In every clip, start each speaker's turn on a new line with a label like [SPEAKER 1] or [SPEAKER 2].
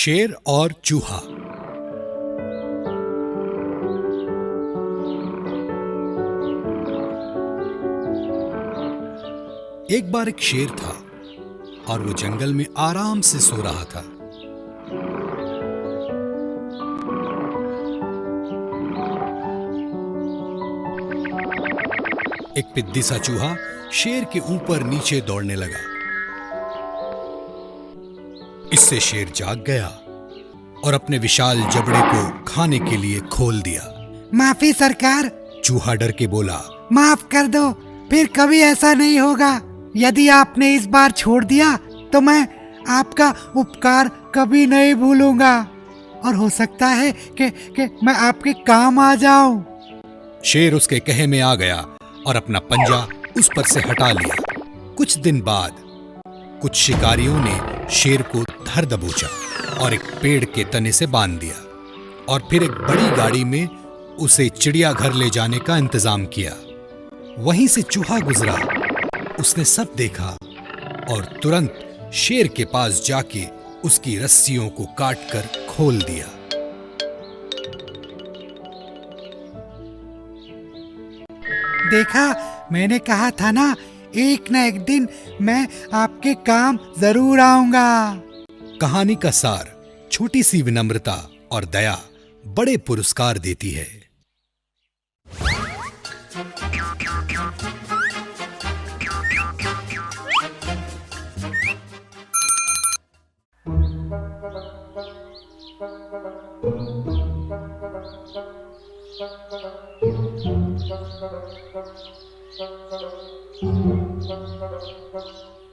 [SPEAKER 1] शेर और चूहा। एक बार एक शेर था और वो जंगल में आराम से सो रहा था। एक पिद्दी सा चूहा शेर के ऊपर नीचे दौड़ने लगा। इससे शेर जाग गया और अपने विशाल जबड़े को खाने के लिए खोल दिया।
[SPEAKER 2] माफी सरकार,
[SPEAKER 1] चूहा डर के बोला।
[SPEAKER 2] माफ कर दो, फिर कभी ऐसा नहीं होगा। यदि आपने इस बार छोड़ दिया तो मैं आपका उपकार कभी नहीं भूलूंगा और हो सकता है कि मैं आपके काम आ जाऊं।
[SPEAKER 1] शेर उसके कहे में आ गया और अपना पंजा उस पर से हटा लिया। कुछ दिन बाद कुछ शिकारियों ने शेर को धर दबोचा और एक पेड़ के तने से बांध दिया और फिर एक बड़ी गाड़ी में उसे चिड़ियाघर ले जाने का इंतजाम किया। वहीं से चूहा गुजरा। उसने सब देखा और तुरंत शेर के पास जाके उसकी रस्सियों को काटकर खोल दिया।
[SPEAKER 2] देखा, मैंने कहा था ना, एक न एक दिन मैं आपके काम जरूर आऊंगा।
[SPEAKER 1] कहानी का सार, छोटी सी विनम्रता और दया बड़े पुरस्कार देती है।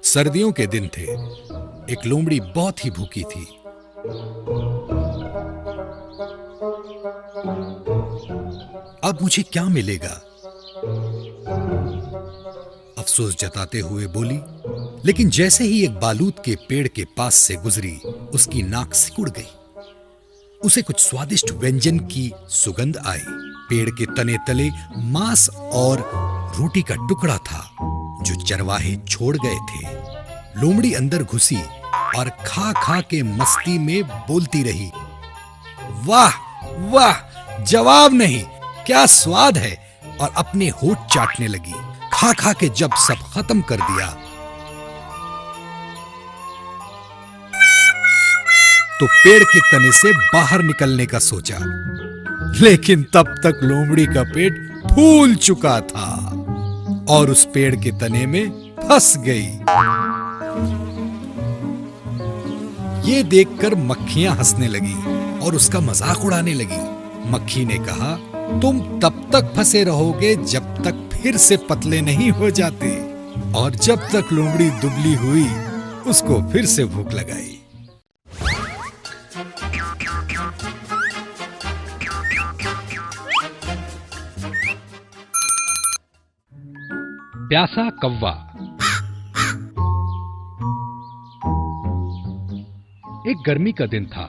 [SPEAKER 1] सर्दियों के दिन थे। एक लोमड़ी बहुत ही भूखी थी। अब मुझे क्या मिलेगा? अफसोस जताते हुए बोली। लेकिन जैसे ही एक बालूत के पेड़ के पास से गुजरी, उसकी नाक सिकुड़ गई। उसे कुछ स्वादिष्ट व्यंजन की सुगंध आई। पेड़ के तने तले मांस और रोटी का टुकड़ा था जो चरवाहे छोड़ गए थे। लोमड़ी अंदर घुसी और खा खा के मस्ती में बोलती रही, वाह वाह, जवाब नहीं, क्या स्वाद है। और अपने होठ चाटने लगी। खा खा के जब सब खत्म कर दिया तो पेड़ के तने से बाहर निकलने का सोचा, लेकिन तब तक लोमड़ी का पेट फूल चुका था और उस पेड़ के तने में फंस गई। ये देखकर मक्खियां हंसने लगी और उसका मजाक उड़ाने लगी। मक्खी ने कहा, तुम तब तक फंसे रहोगे जब तक फिर से पतले नहीं हो जाते। और जब तक लोमड़ी दुबली हुई, उसको फिर से भूख लगाई। प्यासा कौवा। एक गर्मी का दिन था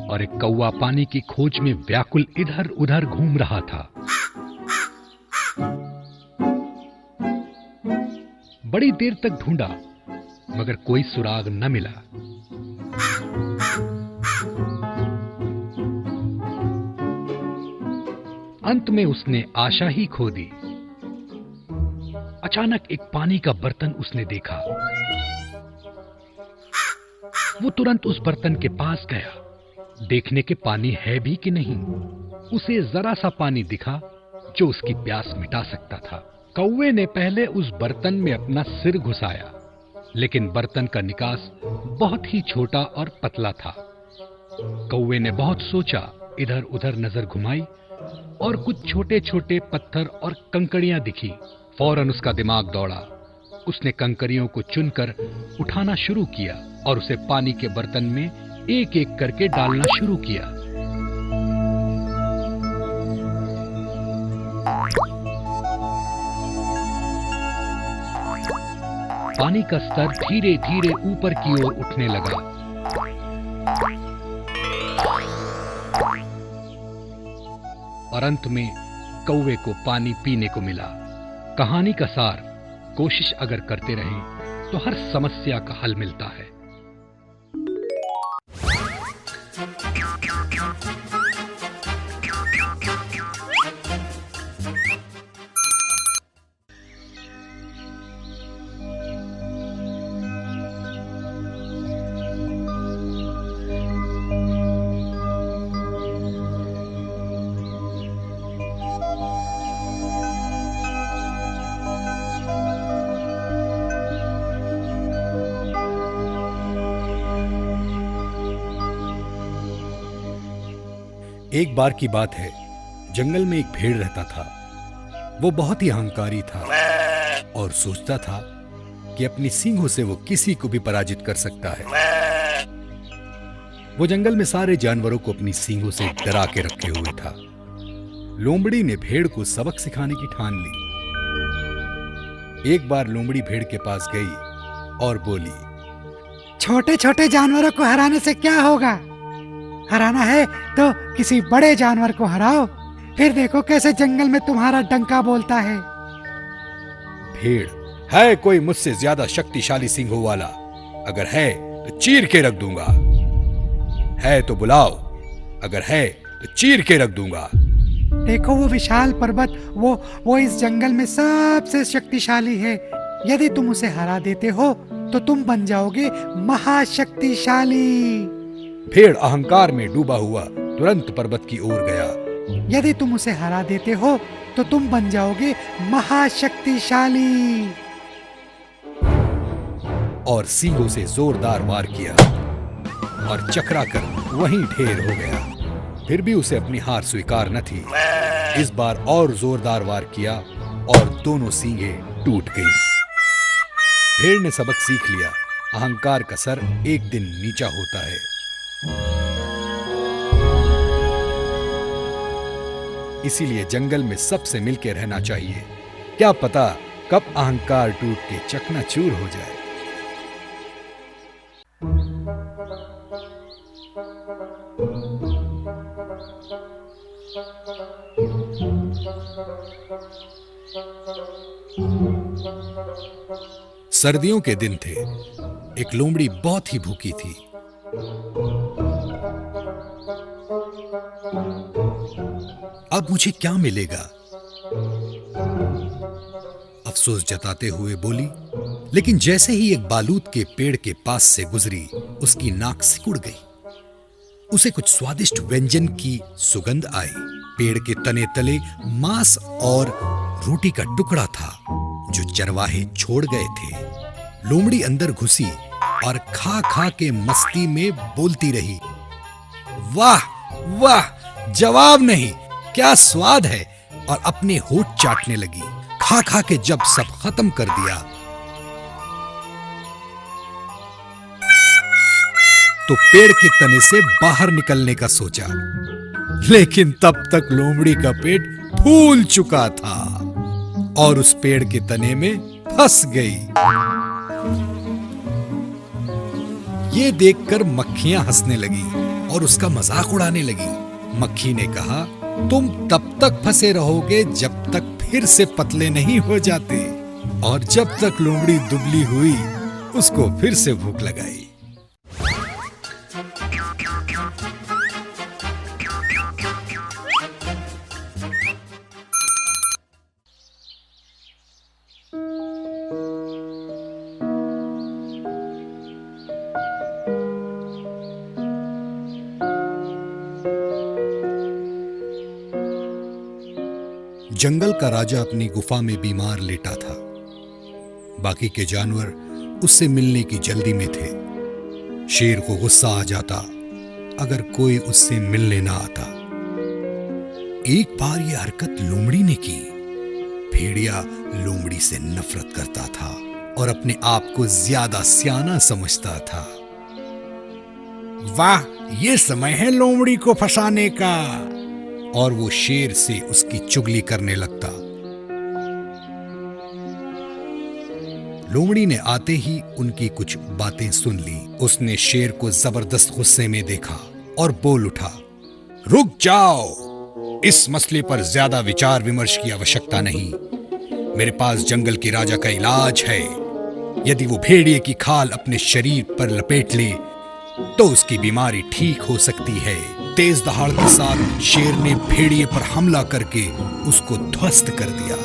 [SPEAKER 1] और एक कौवा पानी की खोज में व्याकुल इधर उधर घूम रहा था। बड़ी देर तक ढूंढा मगर कोई सुराग न मिला। अंत में उसने आशा ही खो दी। अचानक एक पानी का बर्तन उसने देखा। वो तुरंत उस बर्तन के पास गया, देखने के पानी है भी कि नहीं। उसे जरा सा पानी दिखा जो उसकी प्यास मिटा सकता था। कौवे ने पहले उस बर्तन में अपना सिर घुसाया, लेकिन बर्तन का निकास बहुत ही छोटा और पतला था। कौवे ने बहुत सोचा, इधर उधर नजर घुमाई और कुछ छोटे छोटे पत्थर और कंकड़ियां दिखी। फौरन उसका दिमाग दौड़ा। उसने कंकरियों को चुनकर उठाना शुरू किया और उसे पानी के बर्तन में एक एक करके डालना शुरू किया। पानी का स्तर धीरे धीरे ऊपर की ओर उठने लगा। और अंत में कौवे को पानी पीने को मिला। कहानी का सार, कोशिश अगर करते रहें तो हर समस्या का हल मिलता है।
[SPEAKER 3] एक बार की बात है, जंगल में एक भेड़ रहता था। वो बहुत ही अहंकारी था और सोचता था कि अपनी सींगों से वो किसी को भी पराजित कर सकता है। वो जंगल में सारे जानवरों को अपनी सींगों से डरा के रखे हुए था। लोमड़ी ने भेड़ को सबक सिखाने की ठान ली। एक बार लोमड़ी भेड़ के पास गई और बोली,
[SPEAKER 2] छोटे छोटे जानवरों को हराने से क्या होगा? हराना है तो किसी बड़े जानवर को हराओ, फिर देखो कैसे जंगल में तुम्हारा डंका बोलता है।
[SPEAKER 3] भेड़, है कोई मुझसे ज्यादा शक्तिशाली सींगों वाला? अगर है तो चीर के रख दूंगा। है तो बुलाओ, अगर है तो चीर के रख दूंगा।
[SPEAKER 2] देखो वो विशाल पर्वत, वो इस जंगल में सबसे शक्तिशाली है। यदि तुम उसे हरा देते हो तो तुम बन जाओगे महाशक्तिशाली।
[SPEAKER 3] भेड़ अहंकार में डूबा हुआ तुरंत पर्वत की ओर गया।
[SPEAKER 2] यदि तुम उसे हरा देते हो तो तुम बन जाओगे महाशक्तिशाली।
[SPEAKER 3] और सींगों से जोरदार वार किया और चकरा कर वहीं ढेर हो गया। फिर भी उसे अपनी हार स्वीकार न थी। इस बार और जोरदार वार किया और दोनों सींगें टूट गईं। भेड़ ने सबक सीख लिया, अहंकार का सर एक दिन नीचा होता है। इसीलिए जंगल में सबसे मिलकर रहना चाहिए। क्या पता कब अहंकार टूट के चकनाचूर हो जाए। सर्दियों के दिन थे। एक लोमड़ी बहुत ही भूखी थी। अब मुझे क्या मिलेगा? अफसोस जताते हुए बोली। लेकिन जैसे ही एक बालूत के पेड़ के पास से गुजरी, उसकी नाक सिकुड़ गई। उसे कुछ स्वादिष्ट व्यंजन की सुगंध आई। पेड़ के तने तले मांस और रोटी का टुकड़ा था जो चरवाहे छोड़ गए थे। लोमड़ी अंदर घुसी और खा खा के मस्ती में बोलती रही, वाह वाह, जवाब नहीं, क्या स्वाद है। और अपने होठ चाटने लगी। खा खा के जब सब खत्म कर दिया तो पेड़ के तने से बाहर निकलने का सोचा। लेकिन तब तक लोमड़ी का पेट फूल चुका था और उस पेड़ के तने में फंस गई। ये देखकर मक्खियां हंसने लगी और उसका मजाक उड़ाने लगी। मक्खी ने कहा, तुम तब तक फंसे रहोगे जब तक फिर से पतले नहीं हो जाते। और जब तक लोमड़ी दुबली हुई, उसको फिर से भूख लगाई। जंगल का राजा अपनी गुफा में बीमार लेटा था। बाकी के जानवर उससे मिलने की जल्दी में थे। शेर को गुस्सा आ जाता अगर कोई उससे मिलने ना आता। एक बार यह हरकत लोमड़ी ने की। भेड़िया लोमड़ी से नफरत करता था और अपने आप को ज्यादा सियाना समझता था। वाह, ये समय है लोमड़ी को फंसाने का। और वो शेर से उसकी चुगली करने लगता। लोमड़ी ने आते ही उनकी कुछ बातें सुन ली। उसने शेर को जबरदस्त गुस्से में देखा और बोल उठा, रुक जाओ, इस मसले पर ज्यादा विचार विमर्श की आवश्यकता नहीं। मेरे पास जंगल के राजा का इलाज है। यदि वो भेड़िए की खाल अपने शरीर पर लपेट ले तो उसकी बीमारी ठीक हो सकती है। तेज दहाड़ के साथ शेर ने भेड़िए पर हमला करके उसको ध्वस्त कर दिया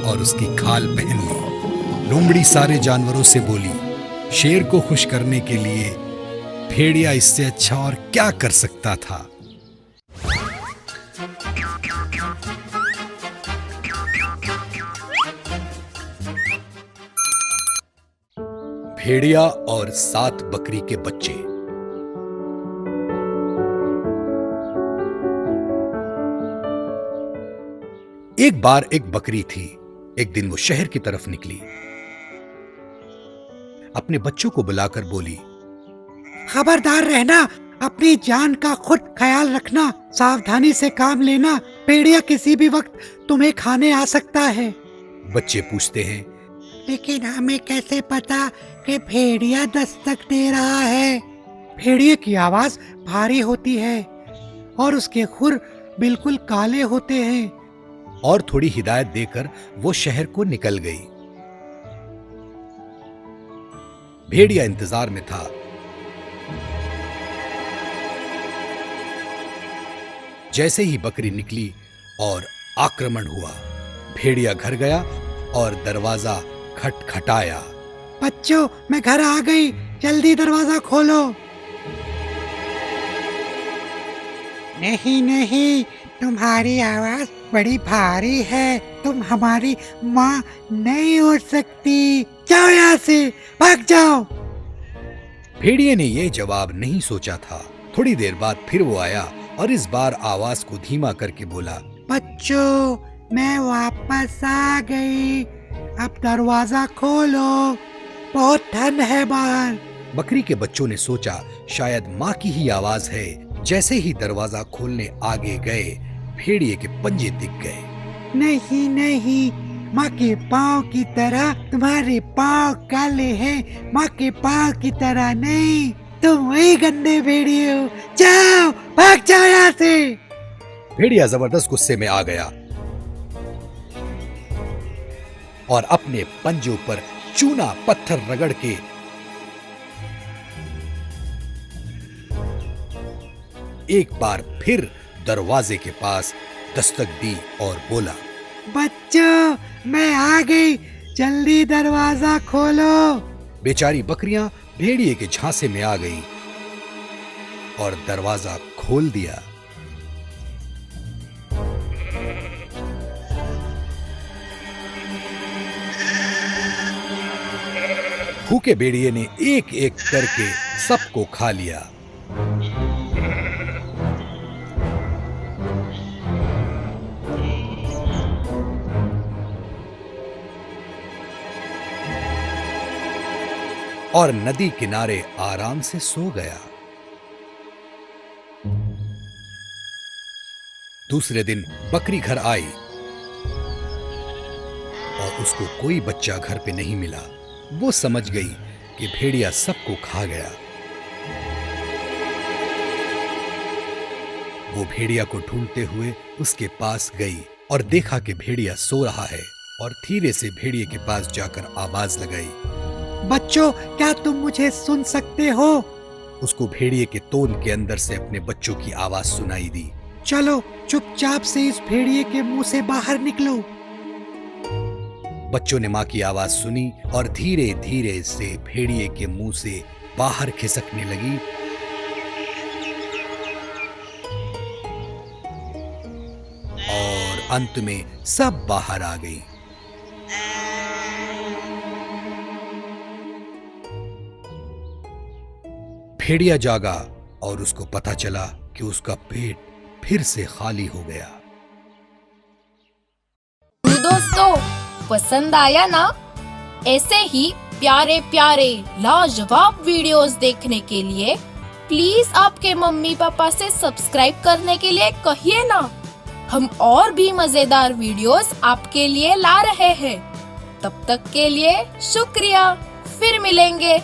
[SPEAKER 3] और उसकी खाल पहन ली। लोमड़ी सारे जानवरों से बोली, शेर को खुश करने के लिए भेड़िया इससे अच्छा और क्या कर सकता था। भेड़िया और 7 बकरी के बच्चे। एक बार एक बकरी थी। एक दिन वो शहर की तरफ निकली। अपने बच्चों को बुलाकर बोली,
[SPEAKER 2] खबरदार रहना, अपनी जान का खुद ख्याल रखना, सावधानी से काम लेना, भेड़िया किसी भी वक्त तुम्हें खाने आ सकता है।
[SPEAKER 3] बच्चे पूछते हैं,
[SPEAKER 2] लेकिन हमें कैसे पता कि भेड़िया दस्तक दे रहा है? भेड़िए की आवाज भारी होती है और उसके खुर बिल्कुल काले होते हैं।
[SPEAKER 3] और थोड़ी हिदायत देकर वो शहर को निकल गई। भेड़िया इंतजार में था। जैसे ही बकरी निकली और आक्रमण हुआ, भेड़िया घर गया और दरवाजा खटखटाया।
[SPEAKER 2] बच्चों, मैं घर आ गई, जल्दी दरवाजा खोलो। नहीं नहीं, तुम्हारी आवाज बड़ी भारी है, तुम हमारी माँ नहीं हो सकती, जाओ यहाँ से, भाग जाओ।
[SPEAKER 3] भेड़िए ने यह जवाब नहीं सोचा था। थोड़ी देर बाद फिर वो आया और इस बार आवाज को धीमा करके बोला,
[SPEAKER 2] बच्चों, मैं वापस आ गई, अब दरवाजा खोलो, बहुत ठंड है बाहर।
[SPEAKER 3] बकरी के बच्चों ने सोचा शायद माँ की ही आवाज है। जैसे ही दरवाजा खोलने आगे गए, भेड़िए के पंजे दिख गए।
[SPEAKER 2] नहीं नहीं, माँ के पाँव की तरह तुम्हारे पाँव काले हैं, माँ के पाँव की तरह नहीं, तुम वही गंदे भेड़िए हो, जाओ, भाग जाओ यहाँ से।
[SPEAKER 3] भेड़िया जबरदस्त गुस्से में आ गया और अपने पंजों पर चूना पत्थर रगड़ के एक बार फिर दरवाजे के पास दस्तक दी और बोला,
[SPEAKER 2] बच्चों, मैं आ गई, जल्दी दरवाजा खोलो।
[SPEAKER 3] बेचारी बकरियां भेड़िए के झांसे में आ गईं और दरवाजा खोल दिया। भूखे भेड़िए ने एक एक करके सबको खा लिया। और नदी किनारे आराम से सो गया। दूसरे दिन बकरी घर आई और उसको कोई बच्चा घर पे नहीं मिला। वो समझ गई कि भेड़िया सबको खा गया। वो भेड़िया को ढूंढते हुए उसके पास गई और देखा कि भेड़िया सो रहा है और धीरे से भेड़िए के पास जाकर आवाज लगाई,
[SPEAKER 2] बच्चों, क्या तुम मुझे सुन सकते हो?
[SPEAKER 3] उसको भेड़िए के तोन के अंदर से अपने बच्चों की आवाज सुनाई दी।
[SPEAKER 2] चलो, चुपचाप से इस भेड़िए के मुंह से बाहर निकलो।
[SPEAKER 3] बच्चों ने माँ की आवाज सुनी और धीरे धीरे से भेड़िए के मुंह से बाहर खिसकने लगी। और अंत में सब बाहर आ गई। भेड़िया जागा और उसको पता चला कि उसका पेट फिर से खाली हो गया।
[SPEAKER 4] दोस्तों, पसंद आया ना? ऐसे ही प्यारे प्यारे लाजवाब वीडियोस देखने के लिए प्लीज आपके मम्मी पापा से सब्सक्राइब करने के लिए कहिए ना। हम और भी मजेदार वीडियोस आपके लिए ला रहे हैं। तब तक के लिए शुक्रिया, फिर मिलेंगे।